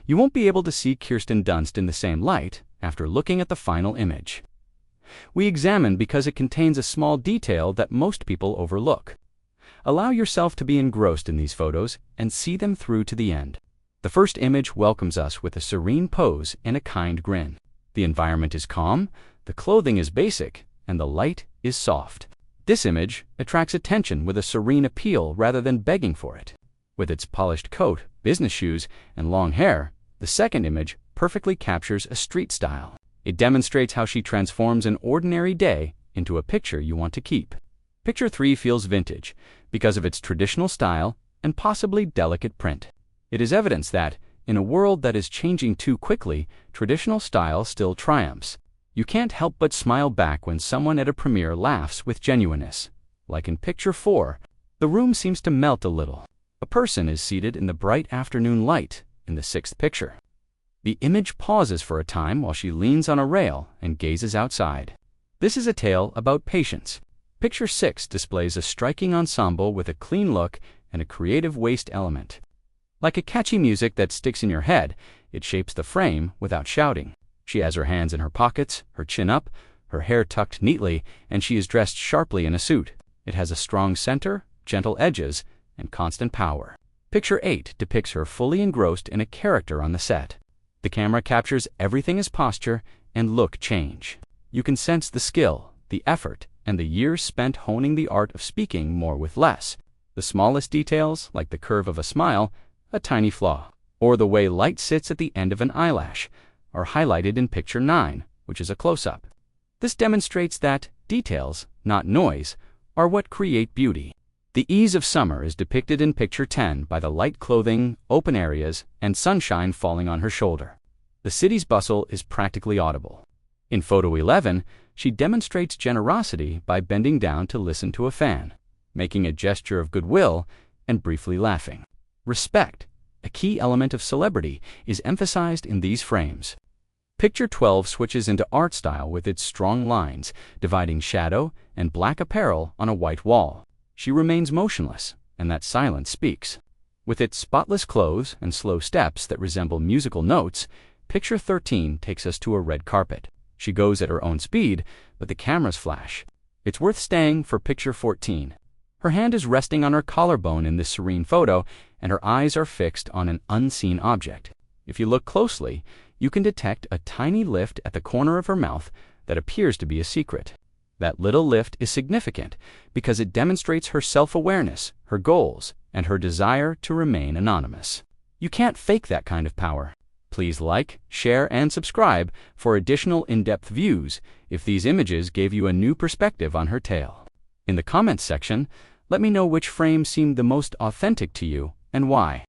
You won't be able to see Kirsten Dunst in the same light after looking at the final image. We examine because it contains a small detail that most people overlook. Allow yourself to be engrossed in these photos and see them through to the end. The first image welcomes us with a serene pose and a kind grin. The environment is calm, the clothing is basic, and the light is soft. This image attracts attention with a serene appeal rather than begging for it. With its polished coat, business shoes, and long hair, the second image perfectly captures a street style. It demonstrates how she transforms an ordinary day into a picture you want to keep. Picture 3 feels vintage because of its traditional style and possibly delicate print. It is evidence that, in a world that is changing too quickly, traditional style still triumphs. You can't help but smile back when someone at a premiere laughs with genuineness. Like in picture 4, the room seems to melt a little. A person is seated in the bright afternoon light in the 6th picture. The image pauses for a time while she leans on a rail and gazes outside. This is a tale about patience. Picture 6 displays a striking ensemble with a clean look and a creative waist element. Like a catchy music that sticks in your head, it shapes the frame without shouting. She has her hands in her pockets, her chin up, her hair tucked neatly, and she is dressed sharply in a suit. It has a strong center, gentle edges, and constant power. Picture 8 depicts her fully engrossed in a character on the set. The camera captures everything as posture and look change. You can sense the skill, the effort, and the years spent honing the art of speaking more with less. The smallest details, like the curve of a smile, a tiny flaw, or the way light sits at the end of an eyelash, are highlighted in picture 9, which is a close-up. This demonstrates that details, not noise, are what create beauty. The ease of summer is depicted in picture 10 by the light clothing, open areas, and sunshine falling on her shoulder. The city's bustle is practically audible. In photo 11, she demonstrates generosity by bending down to listen to a fan, making a gesture of goodwill, and briefly laughing. Respect, a key element of celebrity, is emphasized in these frames. Picture 12 switches into art style with its strong lines, dividing shadow and black apparel on a white wall. She remains motionless, and that silence speaks. With its spotless clothes and slow steps that resemble musical notes, picture 13 takes us to a red carpet. She goes at her own speed, but the cameras flash. It's worth staying for picture 14. Her hand is resting on her collarbone in this serene photo, and her eyes are fixed on an unseen object. If you look closely, you can detect a tiny lift at the corner of her mouth that appears to be a secret. That little lift is significant because it demonstrates her self-awareness, her goals, and her desire to remain anonymous. You can't fake that kind of power. Please like, share, and subscribe for additional in-depth views if these images gave you a new perspective on her tale. In the comments section, let me know which frame seemed the most authentic to you and why.